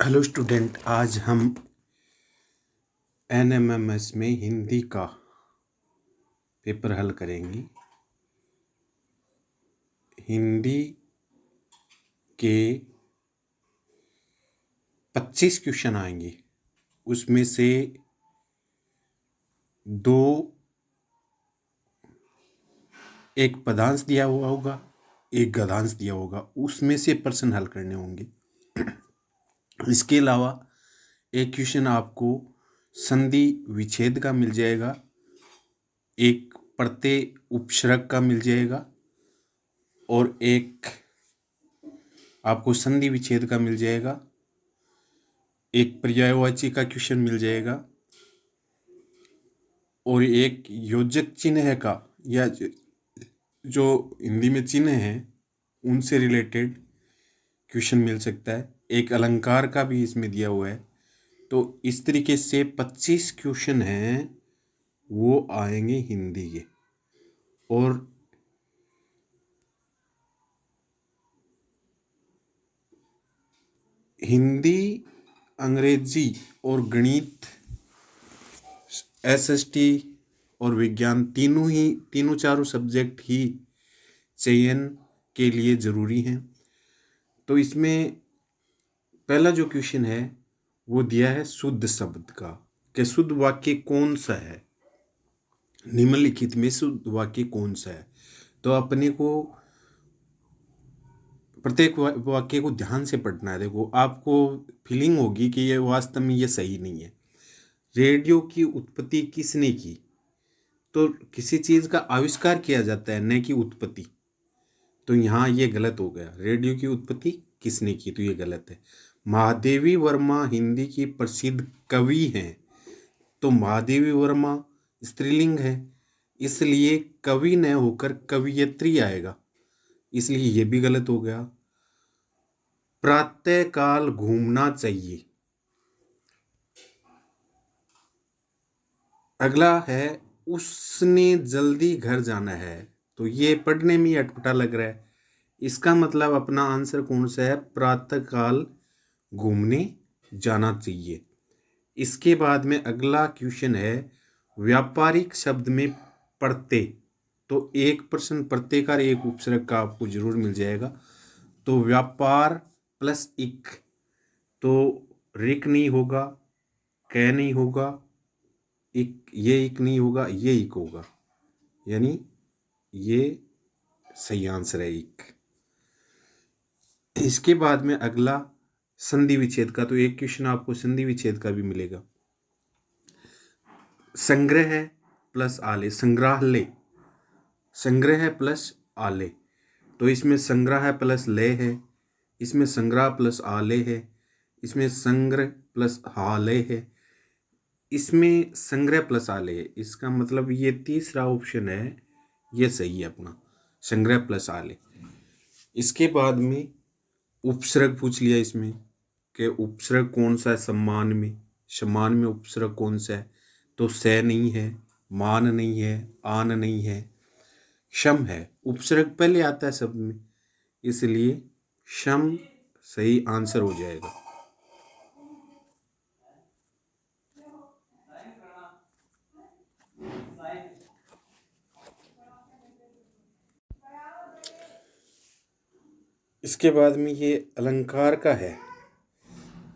Hello student, आज हम NMIMS में हिंदी का पेपर हल करेंगे। हिंदी के 25 क्वेश्चन आएंगे, उसमें से दो एक पदांश दिया हुआ होगा, एक गद्यांश दिया होगा, उसमें से प्रश्न हल करने होंगे। इसके अलावा एक क्वेश्चन आपको संधि विच्छेद का मिल जाएगा, एक प्रत्यय उपसर्ग का मिल जाएगा और एक आपको संधि विच्छेद का मिल जाएगा, एक पर्यायवाची का क्वेश्चन मिल जाएगा और एक योजक चिन्ह का या जो हिंदी में चिन्ह है उनसे रिलेटेड क्वेश्चन मिल सकता है। एक अलंकार का भी इसमें दिया हुआ है। तो इस तरीके से 25 क्वेश्चन हैं, वो आएंगे हिंदी के। और हिंदी, अंग्रेजी और गणित, एसएसटी और विज्ञान तीनों चारों सब्जेक्ट ही चयन के लिए ज़रूरी हैं। तो इसमें पहला जो क्वेश्चन है वो दिया है शुद्ध शब्द का, कि शुद्ध वाक्य कौन सा है, निम्नलिखित में शुद्ध वाक्य कौन सा है। तो अपने को प्रत्येक वाक्य को ध्यान से पढ़ना है। देखो, आपको फीलिंग होगी कि ये वास्तव में ये सही नहीं है। रेडियो की उत्पत्ति किसने की? तो किसी चीज़ का आविष्कार किया जाता है, न कि उत्पत्ति। तो यहाँ ये गलत हो गया, रेडियो की उत्पत्ति किसने की, तो ये गलत है। महादेवी वर्मा हिंदी की प्रसिद्ध कवि हैं, तो महादेवी वर्मा स्त्रीलिंग है, इसलिए कवि न होकर कवियत्री आएगा, इसलिए ये भी गलत हो गया। प्रातः काल घूमना चाहिए। अगला है उसने जल्दी घर जाना है, तो ये पढ़ने में अटपटा लग रहा है। इसका मतलब अपना आंसर कौन सा है? प्रातः काल घूमने जाना चाहिए। इसके बाद में अगला क्वेश्चन है व्यापारिक शब्द में प्रत्यय। तो एक प्रश्न प्रत्यय का एक उपसर्ग का आपको जरूर मिल जाएगा। तो व्यापार प्लस इक, तो रिक नहीं होगा, कै नहीं होगा, इक नहीं होगा, ये इक होगा, यानी ये सही आंसर है इक। इसके बाद में अगला संधि विच्छेद का, तो एक क्वेश्चन आपको संधि विच्छेद का भी मिलेगा। संग्रह प्लस आले, संग्रहालय, संग्रह प्लस आले, तो इसमें संग्रह प्लस ले है, इसमें संग्रह प्लस आले है, इसमें संग्रह प्लस हाले है, इसमें संग्रह प्लस आले है। इसका मतलब ये तीसरा ऑप्शन है, ये सही है अपना, संग्रह प्लस आले। इसके बाद में उपसर्ग पूछ लिया इसमें कि उपसर्ग कौन सा है सम्मान में, सम्मान में उपसर्ग कौन सा है? तो से नहीं है, मान नहीं है, आन नहीं है, शम है। उपसर्ग पहले आता है शब्द में, इसलिए शम सही आंसर हो जाएगा। इसके बाद में ये अलंकार का है,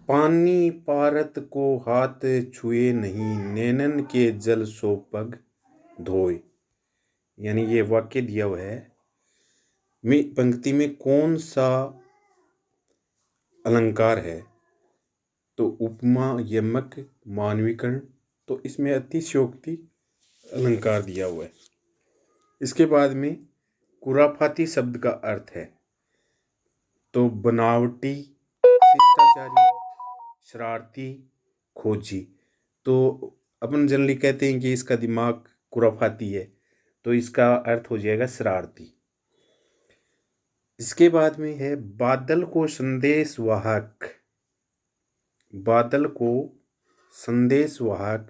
पानी पारत को हाथ छुए नहीं, नैनन के जल सो पग धोए। यानी ये वाक्य दिया हुआ है, में पंक्ति में कौन सा अलंकार है? तो उपमा, यमक, मानवीकरण, तो इसमें अतिशयोक्ति अलंकार दिया हुआ है। इसके बाद में कुराफाती शब्द का अर्थ है, तो बनावटी, शिष्टाचारी, शरारती, खोजी। तो अपन जनरली कहते हैं कि इसका दिमाग कुराफाती है, तो इसका अर्थ हो जाएगा शरारती। इसके बाद में है बादल को संदेशवाहक, बादल को संदेशवाहक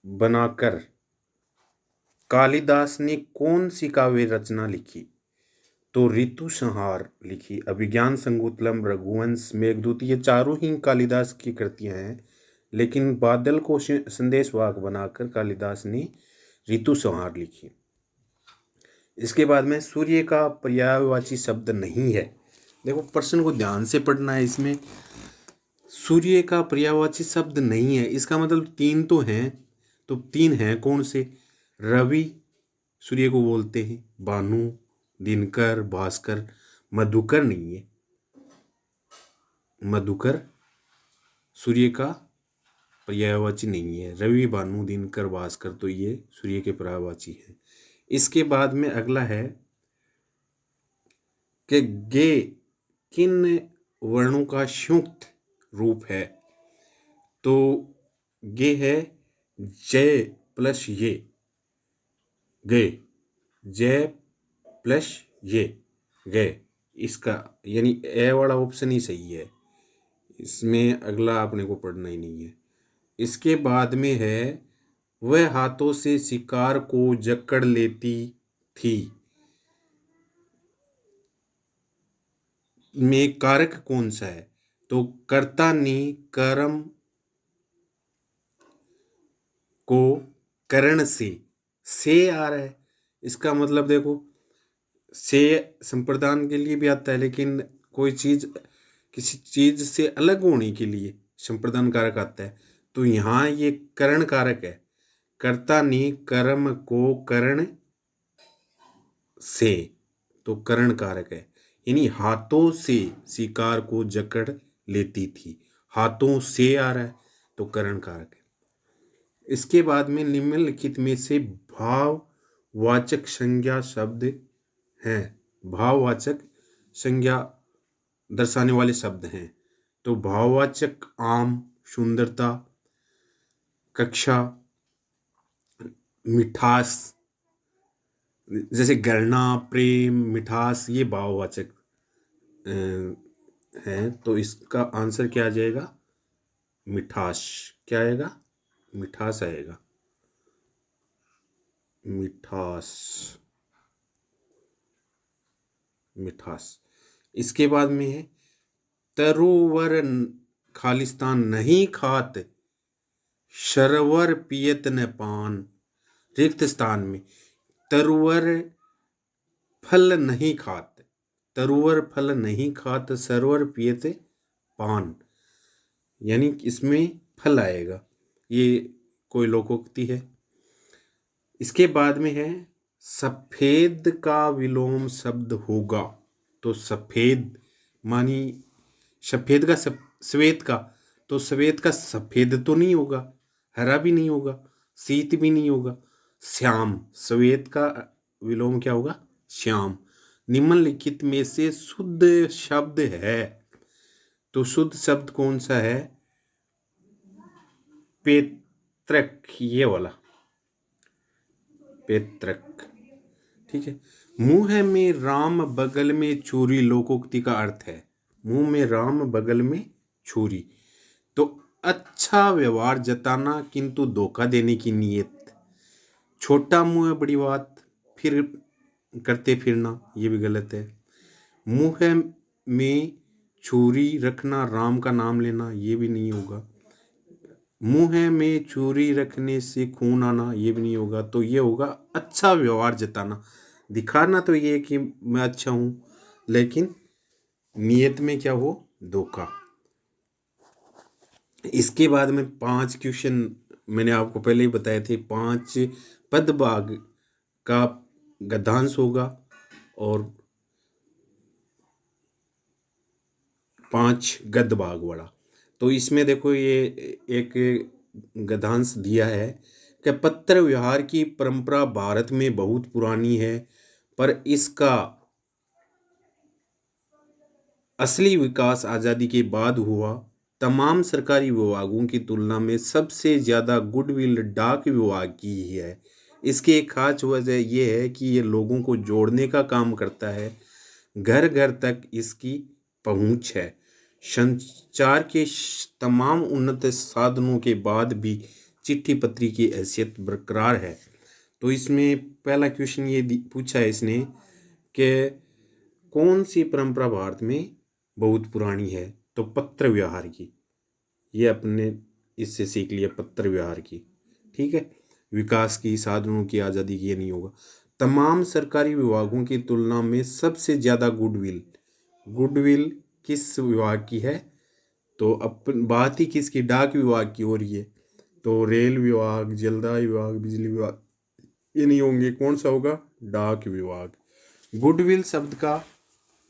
बनाकर कालिदास ने कौन सी काव्य रचना लिखी? तो ऋतु संहार लिखी, अभिज्ञान संकुतलम, रघुवंश, मेघदूत, ये चारों ही कालिदास की कृतियां हैं, लेकिन बादल को संदेश वाहक बनाकर कालिदास ने ऋतु संहार लिखी। इसके बाद में सूर्य का पर्यायवाची शब्द नहीं है। देखो प्रश्न को ध्यान से पढ़ना है, इसमें सूर्य का पर्यायवाची शब्द नहीं है, इसका मतलब तीन तो हैं, तो तीन हैं कौन से? रवि सूर्य को बोलते हैं, भानु, दिनकर, भास्कर। मधुकर नहीं है, मधुकर सूर्य का पर्यायवाची नहीं है। रवि, भानु, दिनकर, भास्कर तो ये सूर्य के पर्यायवाची हैं। इसके बाद में अगला है कि गे किन वर्णों का संयुक्त रूप है? तो गे है जय प्लस ये, गे, जय प्लस ये, गए। इसका यानी ए वाला ऑप्शन ही सही है, इसमें अगला आपने को पढ़ना ही नहीं है। इसके बाद में है वह हाथों से शिकार को जकड़ लेती थी, में कारक कौन सा है? तो कर्ता ने कर्म को करण से आ रहा है। इसका मतलब देखो, से संप्रदान के लिए भी आता है, लेकिन कोई चीज किसी चीज से अलग होने के लिए संप्रदान कारक आता है। तो यहाँ ये करण कारक है, कर्ता ने कर्म को करण से, तो करण कारक है, यानी हाथों से शिकार को जकड़ लेती थी, हाथों से आ रहा है तो करण कारक है। इसके बाद में निम्नलिखित में से भाववाचक संज्ञा शब्द हैं, भाववाचक संज्ञा दर्शाने वाले शब्द हैं। तो भाववाचक आम, सुंदरता, कक्षा, मिठास, जैसे गणना, प्रेम, मिठास, ये भाववाचक हैं। तो इसका आंसर क्या आ जाएगा? मिठास। क्या आएगा? मिठास आएगा, मिठास, मिठास। इसके बाद में है तरोवर खालिस्तान नहीं खात, शरवर पियत न पान। रिक्त स्थान में तरुवर फल नहीं खात, तरुवर फल नहीं खात, सरोवर पियत पान, यानी इसमें फल आएगा, ये कोई लोकोक्ति है। इसके बाद में है सफेद का विलोम शब्द होगा। तो सफेद मानी सफेद का श्वेत का, तो श्वेत का सफेद तो नहीं होगा, हरा भी नहीं होगा, शीत भी नहीं होगा, श्याम। श्वेत का विलोम क्या होगा? श्याम। निम्नलिखित में से शुद्ध शब्द है, तो शुद्ध शब्द कौन सा है? पेत्रक, ये वाला पेत्रक। ठीक है। मुंह में राम बगल में छुरी लोकोक्ति का अर्थ है, मुंह में राम बगल में छुरी, तो अच्छा व्यवहार जताना किंतु धोखा देने की नीयत। छोटा मुंह बड़ी बात फिर करते फिरना, ये भी गलत है। मुंह में छुरी रखना, राम का नाम लेना, ये भी नहीं होगा। मुंह में छुरी रखने से खून आना, ये भी नहीं होगा। तो ये होगा अच्छा व्यवहार जताना, दिखाना तो ये कि मैं अच्छा हूँ, लेकिन नियत में क्या हो? धोखा। इसके बाद में 5 क्वेश्चन मैंने आपको पहले ही बताए थे, 5 पद भाग का गद्यांश होगा और 5 गद्य भाग वाला। तो इसमें देखो ये एक गद्यांश दिया है कि पत्र व्यवहार की परंपरा भारत में बहुत पुरानी है, पर इसका असली विकास आज़ादी के बाद हुआ। तमाम सरकारी विभागों की तुलना में सबसे ज़्यादा गुडविल डाक विभाग की ही है। इसकी एक खास वजह यह है कि ये लोगों को जोड़ने का काम करता है, घर घर तक इसकी पहुंच है। संचार के तमाम उन्नत साधनों के बाद भी चिट्ठी पत्री की हैसियत बरकरार है। तो इसमें पहला क्वेश्चन ये पूछा है इसने कि कौन सी परंपरा भारत में बहुत पुरानी है? तो पत्र व्यवहार की। ये अपने इससे सीख लिया, पत्र व्यवहार की। ठीक है, विकास की, साधनों की, आज़ादी की, ये नहीं होगा। तमाम सरकारी विभागों की तुलना में सबसे ज़्यादा गुडविल गुडविल किस विभाग की है? तो अपन बात ही किसकी, डाक विभाग की हो रही है। तो रेल विभाग, जलदाय विभाग, बिजली विभाग ये नहीं होंगे। कौन सा होगा? डाक विभाग। गुडविल शब्द का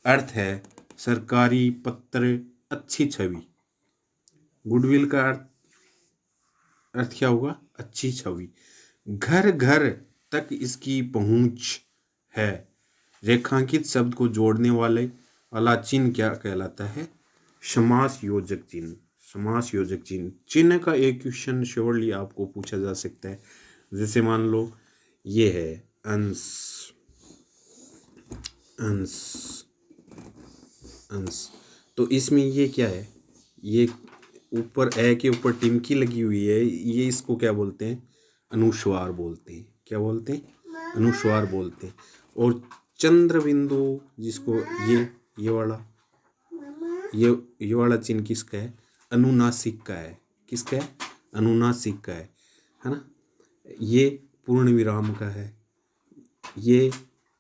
अर्थ है सरकारी पत्र, अच्छी छवि। गुडविल का अर्थ क्या होगा? अच्छी छवि। घर घर तक इसकी पहुंच है। रेखांकित शब्द को जोड़ने वाला चिन्ह क्या कहलाता है? समास योजक चिन्ह। समास योजक चिन्ह। चिन्ह का एक क्वेश्चन श्योरली आपको पूछा जा सकता है। जैसे मान लो ये है अंश, अंश, अंश। तो इसमें ये क्या है? ये ऊपर ए के ऊपर टिमकी लगी हुई है, ये इसको क्या बोलते हैं? अनुस्वार बोलते हैं। क्या बोलते हैं? अनुस्वार बोलते हैं। और चंद्र बिंदु जिसको ये वाला ये वाला चिन्ह किसका है? अनुनासिक का है। किसका है? अनुनासिक का है ना। ये पूर्ण विराम का है, ये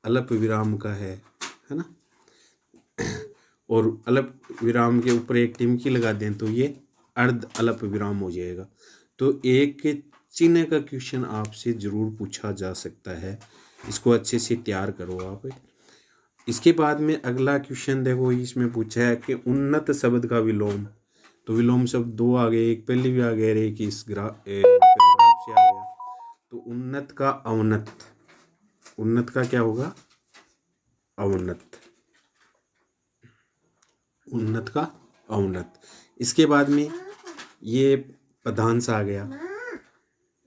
अल्प विराम का है ना। और अल्प विराम के ऊपर एक टिमकी लगा दें तो ये अर्ध अल्प विराम हो जाएगा। तो एक चिन्ह का क्वेश्चन आपसे जरूर पूछा जा सकता है, इसको अच्छे से तैयार करो आप। इसके बाद में अगला क्वेश्चन देखो, इसमें पूछा है कि उन्नत शब्द का विलोम। तो विलोम शब्द दो आ गए, एक पहले भी आ गया, एक इस पैराग्राफ से आ गया। तो उन्नत का अवनत। उन्नत का क्या होगा? अवनत। उन्नत का अवनत। इसके बाद में ये पदांश आ गया।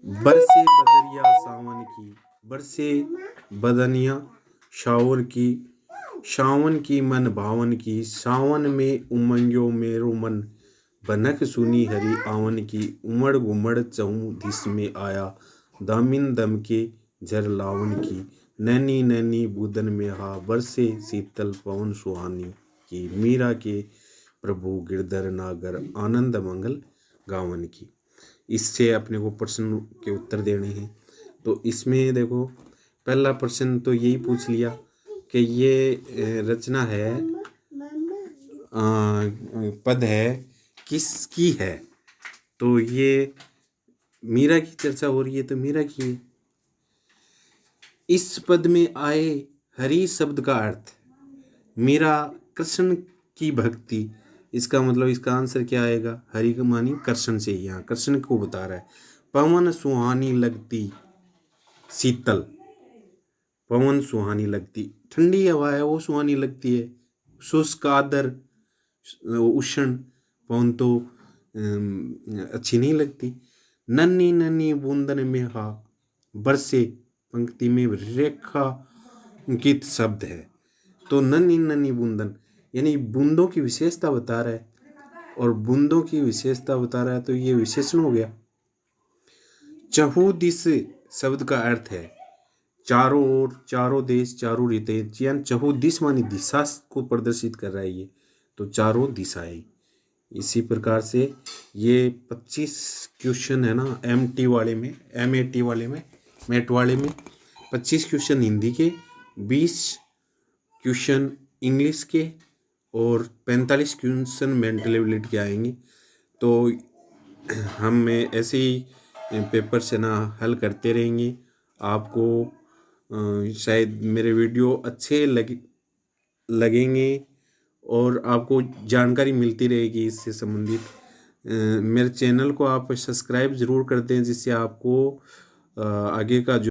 बरसे बदरिया सावन की, बरसे बदनिया शावर की, सावन की मन भावन की, सावन में उमंग्यो मेरो मन, बनक सुनी हरी आवन की, उमड़ घुमड़ चहु दिस में आया, दामिन दम के झर लावन की, नैनी नैनी बूदन में हा, बरसे शीतल पवन सुहानी की, मीरा के प्रभु गिरधर नागर, आनंद मंगल गावन की। इससे अपने को प्रश्न के उत्तर देने हैं। तो इसमें देखो पहला प्रश्न तो यही पूछ लिया कि ये रचना है, पद है, किसकी है? तो ये मीरा की चर्चा हो रही है, तो मीरा की है। इस पद में आए हरि शब्द का अर्थ मीरा कृष्ण की भक्ति। इसका मतलब इसका आंसर क्या आएगा? हरि का मानी कृष्ण से, यहाँ कृष्ण को बता रहा है। पवन सुहानी लगती शीतल, पवन सुहानी लगती, ठंडी हवा है वो सुहानी लगती है। शुष्क आदर उष्ण पवन तो अच्छी नहीं लगती। नन्ही नन्ही बूंदन में हा, बरसे पंक्ति में रेखा अंकित शब्द है। तो नन्ही नन्ही बूंदन यानी बूंदों की विशेषता बता रहा है, और बूंदों की विशेषता बता रहा है तो ये विशेषण हो गया। चहुदिश शब्द का अर्थ है चारों ओर, चारों देश, चारों रीतें। चहुदिश मानी दिशा को प्रदर्शित कर रहा है ये, तो चारों दिशाएं। इसी प्रकार से ये 25 क्वेश्चन है ना MT वाले में, MAT वाले में, मैट वाले में 25 क्वेश्चन हिंदी के, 20 क्वेश्चन इंग्लिश के और 45 क्वेश्चन मेंटल एबिलिटी के आएंगे। तो हम ऐसे ही पेपर से ना हल करते रहेंगे। आपको शायद मेरे वीडियो अच्छे लगेंगे और आपको जानकारी मिलती रहेगी इससे संबंधित। मेरे चैनल को आप सब्सक्राइब ज़रूर कर दें, जिससे आपको आगे का जो